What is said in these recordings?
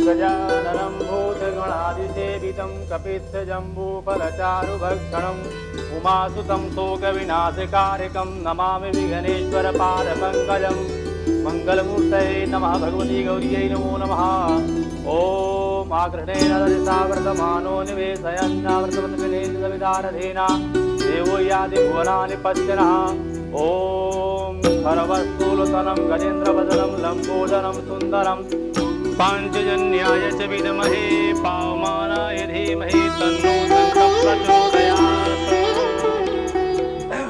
गजाननं भूतगणादिसेवितं कपित्थजम्बूफलचारुभक्षणम् उमासुतं शोकविनाशकारकं नमामि विघ्नेश्वरपादपङ्कजं मङ्गलमूर्तये नमः भगवती गौर्यै नमो नमः। ॐ आकृष्णेन दर्शावर्तमानो निवेशयन्नावर्तमन्त्रिनेन्द्रविदारधेना देवो यादि भुवनानि पश्यनः। ॐ सर्वस्थूलतनं गजेन्द्रवदनं लम्बोदरं सुन्दरं पाञ्चजन्याय च विद्महे पावमानाय धीमहि तन्नो शङ्खः प्रचोदयात्।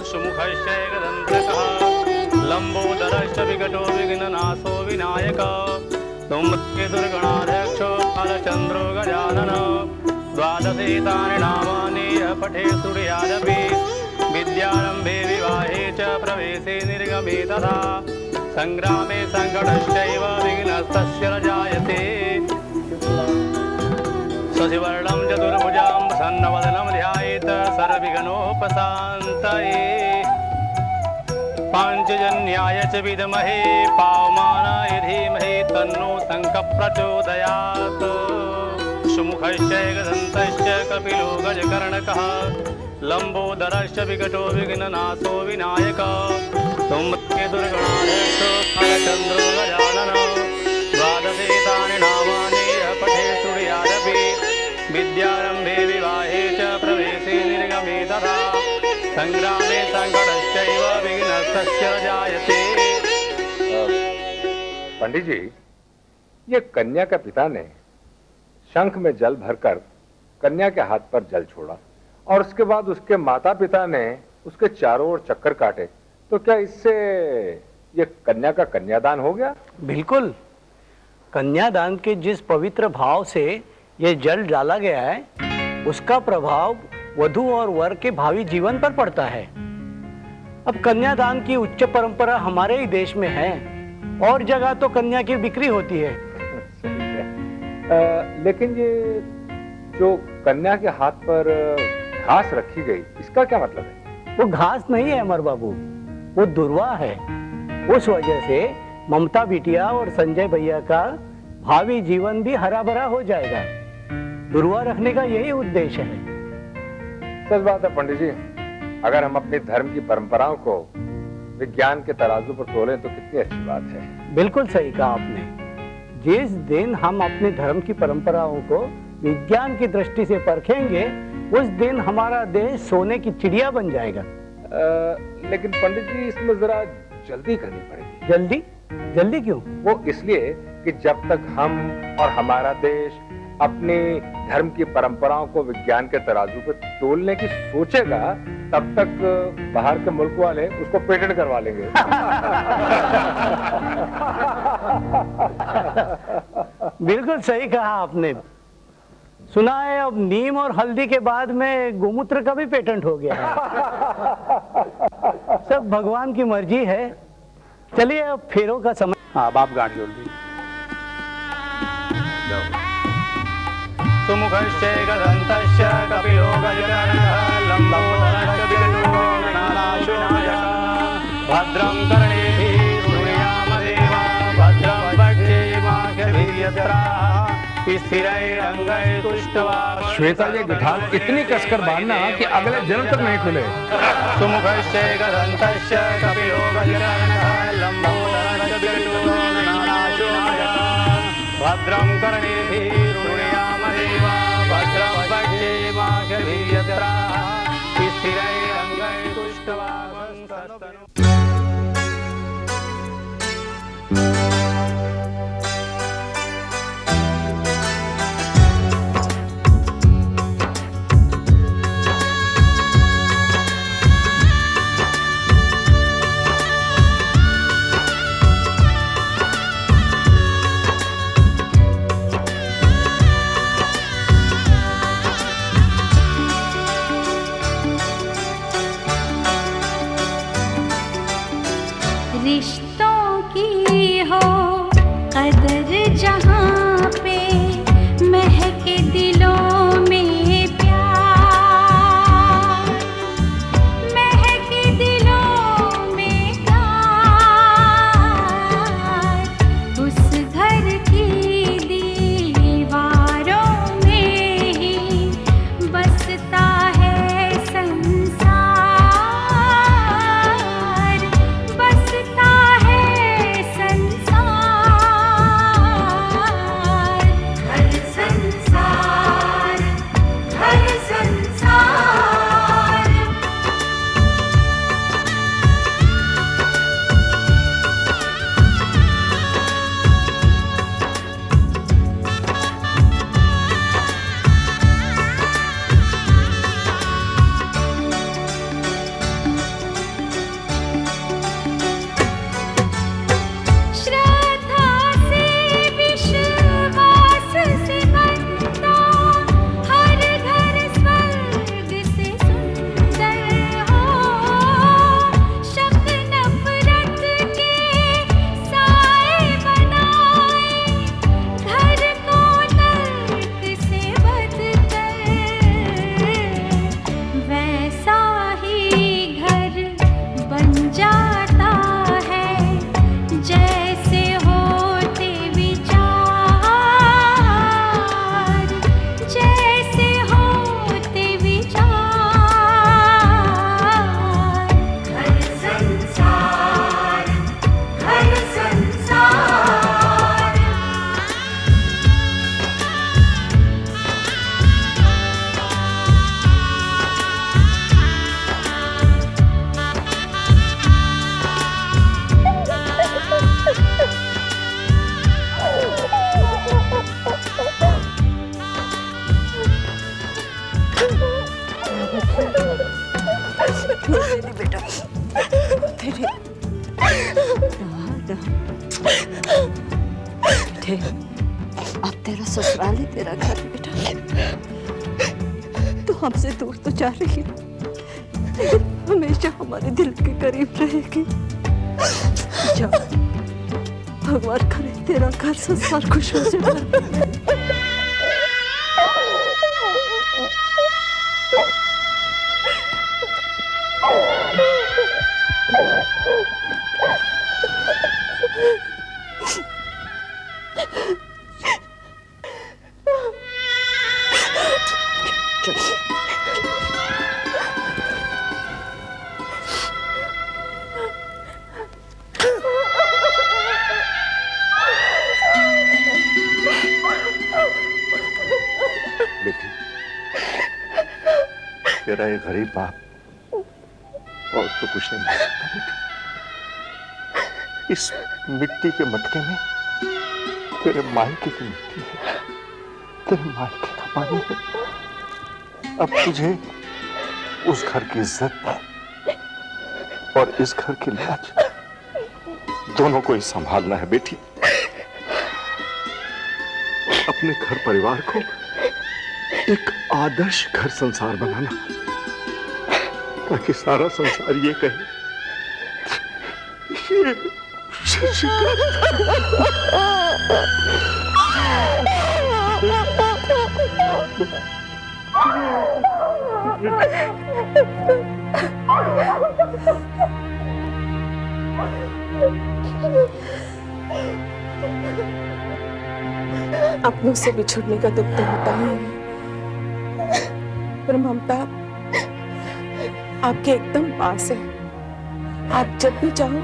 सुमुखश्च एकदन्तकः लम्बोदरश्च विकटो विघ्ननाशो विनायकः धूमकेतुर्गणाध्यक्षो बालचन्द्रो गजानन। द्वादशेतानि नामानि यः पठेत् शृणुयादपि विद्यारम्भे विवाहे च प्रवेशे निर्गमे तथा संग्रामे संकटश्चैव विघ्नस्तस्य न जायते। शशिवर्णं चतुर्भुजं प्रसन्नवदनं ध्यायेत् सर्वविघ्नोपशान्तये। पाञ्चजन्याय च विद्महे पावमानाय धीमहि तन्नो शङ्खः प्रचोदयात्। सुमुखश्च एकदन्तश्च कपिलो गजकर्णकः लम्बोदरश्च विकटो विघ्ननाशो विनायकः धूमकेतुर्गणाध्यक्षो बालचन्द्रो गजानन। द्वादशेतानि नामानि यः पठेत् शृणुयादपि विद्यारम्भे विवाहे च प्रवेशे निर्गमे तथा संग्रामे संकटश्चैव विघ्नस्तस्य न जायते। पंडित जी, ये कन्या के पिता ने शंख में जल भरकर कन्या के हाथ पर जल छोड़ा और उसके बाद उसके माता पिता ने उसके चारों ओर चक्कर काटे, तो क्या इससे ये कन्या का कन्यादान हो गया? बिल्कुल। कन्यादान के जिस पवित्र भाव से ये जल डाला गया है उसका प्रभाव वधू और वर के भावी जीवन पर पड़ता है। अब कन्यादान की उच्च परंपरा हमारे ही देश में है और जगह तो कन्या की बिक्री होती है। लेकिन ये जो कन्या के हाथ पर घास रखी गई, इसका क्या मतलब है? वो घास नहीं है अमर बाबू, वो दुर्वा है। उस वजह से ममता बिटिया और संजय भैया का भावी जीवन भी हरा भरा हो जाएगा। दुर्वा रखने का यही उद्देश्य है। सच बात है पंडित जी, अगर हम अपने धर्म की परंपराओं को विज्ञान के तराजू पर तोलें तो कितनी अच्छी बात है। बिल्कुल सही कहा आपने। जिस दिन हम अपने धर्म की परंपराओं को विज्ञान की दृष्टि से परखेंगे उस दिन हमारा देश सोने की चिड़िया बन जाएगा। लेकिन पंडित जी, इसमें जरा जल्दी करनी पड़ेगी। जल्दी? जल्दी क्यों? वो इसलिए कि जब तक हम और हमारा देश अपनी धर्म की परंपराओं को विज्ञान के तराजू पर तोलने की सोचेगा, तब तक बाहर के मुल्क वाले उसको पेटेंट करवा लेंगे। बिल्कुल सही कहा आपने। सुना है अब नीम और हल्दी के बाद में गोमूत्र का भी पेटेंट हो गया है। सब भगवान की मर्जी है। चलिए अब फेरों का समय। हाँ, बाप गांठ जोड़ दी। सुमुखश्च एकदन्तश्च कपिलो गजकर्णकः लम्बोदरश्च विकटो विघ्ननाशो विनायकः भद्रं कर्णेभिः शृणुयाम देवा भद्रं पश्येमाक्षभिर्यजत्राः स्थिरैरङ्गैः तुष्टवान्। श्वेता, ये गिटार इतनी कसकर बांधना कि अगले जन्म तक नहीं खुले। सुमुखश्च एकदन्तश्च कपिलो गजकर्णकः लम्बोदरश्च विकटो विघ्ननाशो विनायकः भद्रं कर्णेभिः शृणुयाम देवा भद्रं पश्येमाक्षभिर्यजत्राः स्थिरैरङ्गैः तुष्टवान्। रिश्तों की हो है, अब तेरा ससुराल है, तेरा घर बेटा। तो हमसे दूर तो जा रही है, लेकिन हमेशा हमारे दिल के करीब रहेगी। जा, भगवान करे तेरा घर संसार खुशियों से भर। बेटी, तेरा ये गरीब बाप और तो कुछ नहीं कर सकता बेटी। इस मिट्टी के मटके में तेरे मायके की मिट्टी है, तेरे मायके का पानी है। अब तुझे उस घर की इज्जत और इस घर की लाज दोनों को ही संभालना है बेटी। अपने घर परिवार को एक आदर्श घर संसार बनाना, ताकि सारा संसार ये कहे, ये शशिका। अपनों से बिछुड़ने का दुख तो होता ही है, पर ममता आपके एकदम पास है। आप जब भी चाहो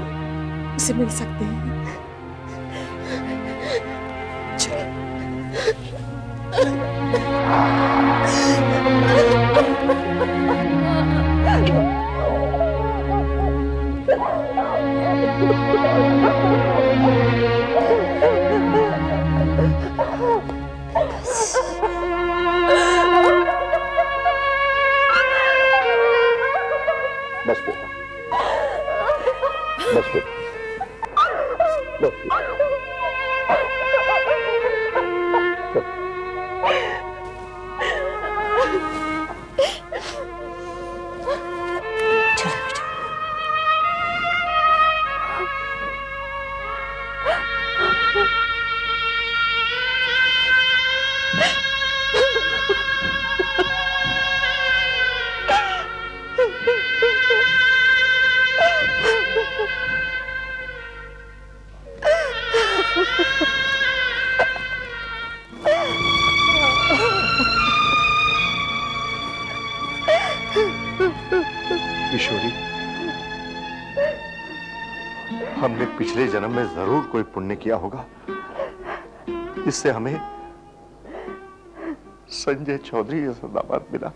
उसे मिल सकते हैं। बस बेटा, बस बेटा, बस बेटा। चलो बेटा। किशोरी, हमने पिछले जन्म में जरूर कोई पुण्य किया होगा, इससे हमें संजय चौधरी जैसा दामाद मिला।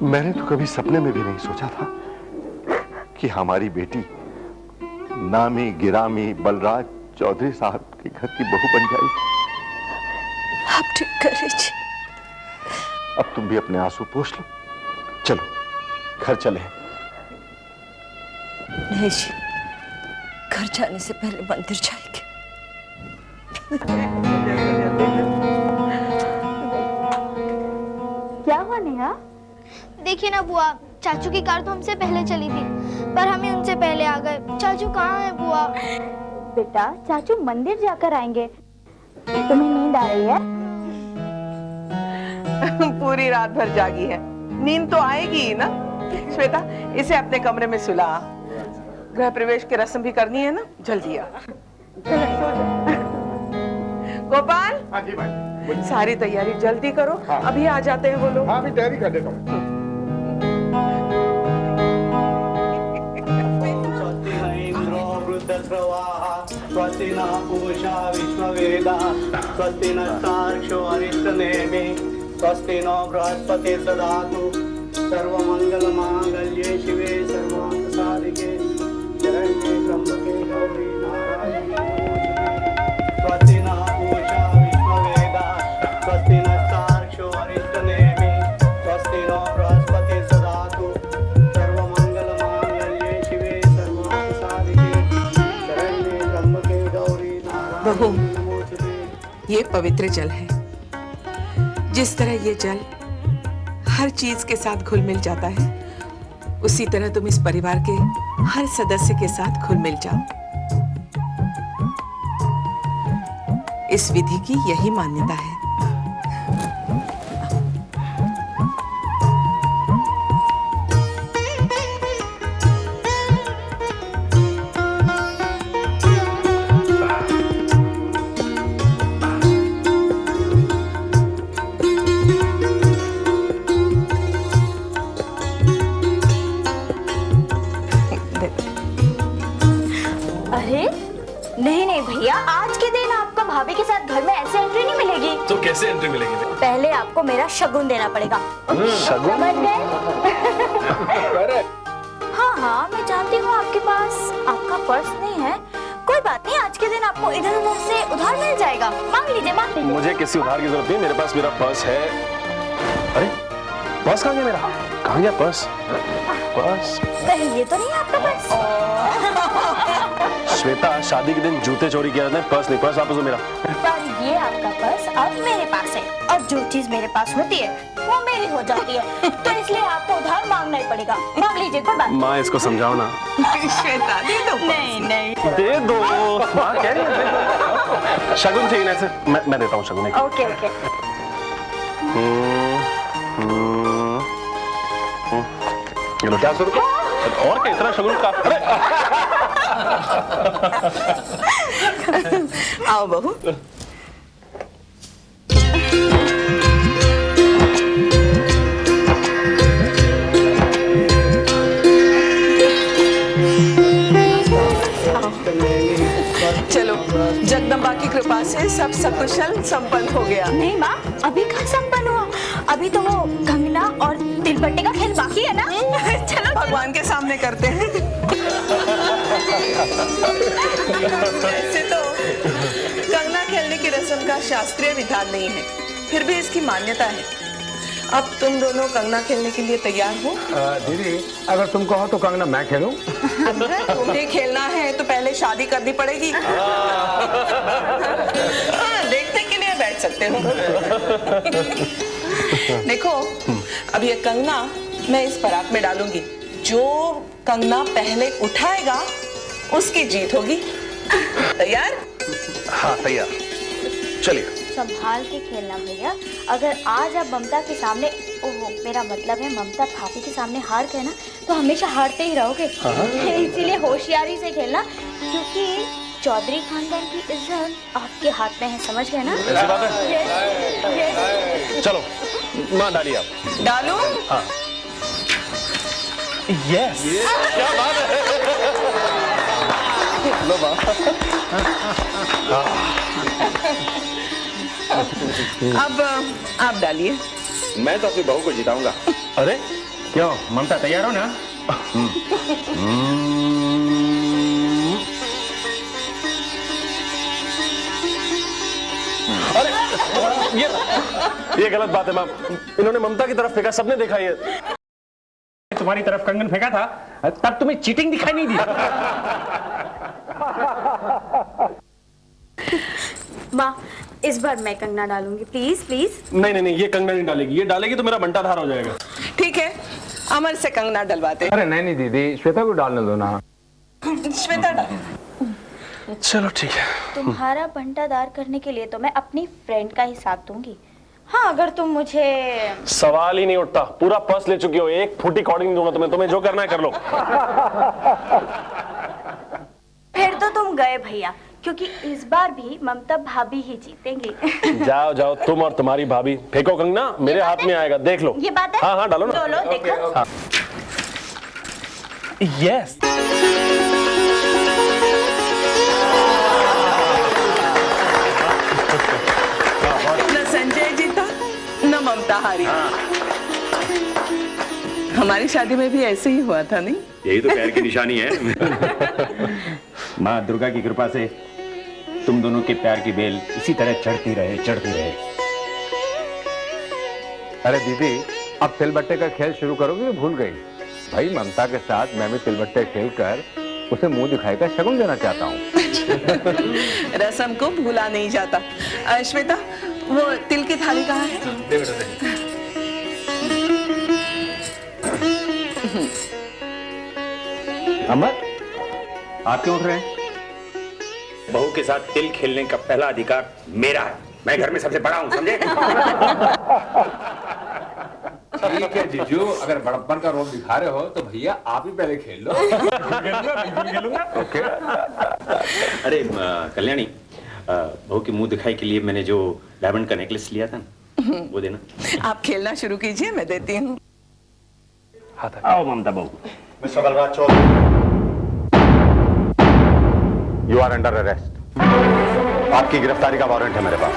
मैंने तो कभी सपने में भी नहीं सोचा था कि हमारी बेटी नामी गिरामी बलराज चौधरी साहब के घर की बहू बन जाएगी। आप ठीक कर लीजिए। अब तुम भी अपने आंसू पोंछ लो, चलो घर चले। नहीं जी, घर जाने से पहले मंदिर जाएंगे। क्या हुआ नेहा? देखिए ना बुआ, चाचू की कार तो हमसे पहले चली थी, पर हमें उनसे पहले आ गए। चाचू कहाँ है बुआ? बेटा, चाचू मंदिर जाकर आएंगे। तुम्हें नींद आ रही है? पूरी रात भर जागी है, नींद तो आएगी ही ना। श्वेता, इसे अपने कमरे में सुला। गृह प्रवेश की रस्म भी करनी है ना, जल्दी आ। गोपाल, हाँ जी भाई, सारी तैयारी जल्दी करो। हाँ। अभी आ जाते हैं वो लोग। हाँ, अभी तैयारी कर देता हूँ। स्वस्ति न पूषा विश्ववेदा स्वस्ति नक्षो अरिष्टनेमि स्वस्ति नो बृहस्पतिर्दधातु सर्वमंगलमांगल्ये शिवे सर्वार्थसाधिके शरण्ये त्र्यंबके गौरी नारायणी स्वस्ति न पूषा विश्ववेदा स्वस्ति नक्षो अरिष्टनेमि स्वस्ति नो बृहस्पतिर्दधातु सर्वमंगलमांगल्ये शिवे सर्वार्थसाधिके शरण्ये त्र्यंबके गौरी ओम, ये पवित्र जल है। जिस तरह ये जल हर चीज के साथ घुल मिल जाता है, उसी तरह तुम इस परिवार के हर सदस्य के साथ घुल मिल जाओ। इस विधि की यही मान्यता है। अरे नहीं नहीं भैया, आज के दिन आपको भाभी के साथ घर में ऐसे एंट्री नहीं मिलेगी। तो कैसे एंट्री मिलेगी? पहले आपको मेरा शगुन देना पड़ेगा। शगुन? समझ गए? हाँ हाँ, मैं जानती हूँ आपके पास आपका पर्स नहीं है। कोई बात नहीं, आज के दिन आपको इधर उधर से उधार मिल जाएगा। मांग लीजिए, मांग लीजिए। मुझे किसी उधार की जरूरत नहीं, मेरे पास मेरा पर्स है। अरे पर्स कहाँ गया मेरा? कहाँ गया पर्स? पर्स कहीं ये तो नहीं है आपका पर्स? श्वेता, शादी के दिन जूते चोरी किया था, पर्स नहीं, पर्स वापस दो मेरा। पर ये आपका पर्स अब मेरे पास है, और जो चीज मेरे पास होती है वो मेरी हो जाती है, तो इसलिए आपको उधार मांगना ही पड़ेगा। मांग लीजिए, कोई बात माँ इसको समझाओ ना। श्वेता, दे दो। नहीं नहीं, दे दो। माँ कह रही है शगुन चाहिए ना, ऐसे मैं देता हूँ शगुन। Okay okay. क्या ₹100? और क्या इतना शगुन का? अरे आओ बहू। चलो, जगदम्बा की कृपा से सब सकुशल संपन्न हो गया। नहीं माँ, अभी कहाँ संपन्न हुआ? अभी तो वो कंगना और तिलपट्टे का खेल बाकी है ना। चलो भगवान के सामने करते हैं। वैसे तो कंगना खेलने की रस्म का शास्त्रीय विधान नहीं है, फिर भी इसकी मान्यता है। अब तुम दोनों कंगना खेलने के लिए तैयार हो? दीदी, अगर तुम कहो तो कंगना मैं खेलूं? अगर तुम्हें खेलना है तो पहले शादी करनी पड़ेगी। हाँ, देखने के लिए बैठ सकते हो। देखो, अब ये कंगना मैं इस परात में डालूंगी। जो कंगना पहले उठाएगा उसकी जीत होगी। तैयार? हाँ तैयार। चलिए। संभाल के खेलना भैया। अगर आज आप ममता के सामने, ओहो मेरा मतलब है ममता भाभी के सामने हार गए ना, तो हमेशा हारते ही रहोगे। इसीलिए होशियारी से खेलना, क्योंकि चौधरी खानदान की इज्जत आपके हाथ में है, समझ गए ना? ऐसी बात है? yes. चलो माँ डालिए आप। डालूं? हाँ। यस। क्या बात है? लो माँ। अब आप डालिए। मैं तो अपनी बहू को जिताऊंगा। अरे क्यों ममता, तैयार हो ना? अरे ये गलत बात है मैम, इन्होंने ममता की तरफ फेंका, सबने देखा ये। तुम्हारी तरफ कंगन फेंका था, तब तुम्हें चीटिंग दिखाई नहीं दी। माँ, इस बार मैं कंगना डालूंगी, प्लीज प्लीज। नहीं नहीं नहीं, ये कंगना नहीं डालेगी, ये डालेगी तो मेरा बंटाधार हो जाएगा। ठीक है, अमर से कंगना डलवाते। अरे नहीं दीदी, श्वेता को डालने दो ना। श्वेता डाल। चलो ठीक है। तुम्हारा बंटाधार करने के लिए तो मैं अपनी फ्रेंड का ही साथ दूंगी। हाँ, अगर तुम मुझे, सवाल ही नहीं उठता, पूरा पर्स ले चुकी हो, एक फुटी कॉर्डिंग नहीं दूंगा तुम्हें जो करना है कर लो। फिर तो तुम गए भैया, क्योंकि इस बार भी ममता भाभी ही जीतेंगी। जाओ जाओ, तुम और तुम्हारी भाभी। फेंको कंगना, मेरे हाथ में आएगा, देख लो। ये बात है? हाँ हाँ डालो ना। लो देखो। यस। न संजय जीता न ममता हारी। हमारी शादी में भी ऐसे ही हुआ था, नहीं? यही तो पैर की निशानी है। माँ दुर्गा की कृपा से तुम दोनों के प्यार की बेल इसी तरह चढ़ती रहे, चढ़ती रहे। अरे दीदी, अब तिलबट्टे का खेल शुरू करोगे तो भूल गई। भाई ममता के साथ मैं भी तिलबट्टे खेलकर उसे मुंह दिखाई का शगुन देना चाहता हूँ। रस्म को भूला नहीं जाता। श्वेता, वो तिल की थाली कहाँ है? अमर, आप क्यों उठ रहे हैं? बहू के साथ तिल खेलने का पहला अधिकार मेरा है। मैं घर में सबसे बड़ा हूं, समझे? ठीक है जीजू, अगर बड़प्पन का रोल दिखा रहे हो तो भैया आप ही पहले खेल लो। ओके। अरे कल्याणी, बहू की मुंह दिखाई के लिए मैंने जो डायमंड का नेकलेस लिया था ना, वो देना। आप खेलना शुरू कीजिए, मैं देती हूँ। आओ ममता बहू। Mister Balraj Chaudhary, you are under arrest. आपकी गिरफ्तारी का वारंट है मेरे पास।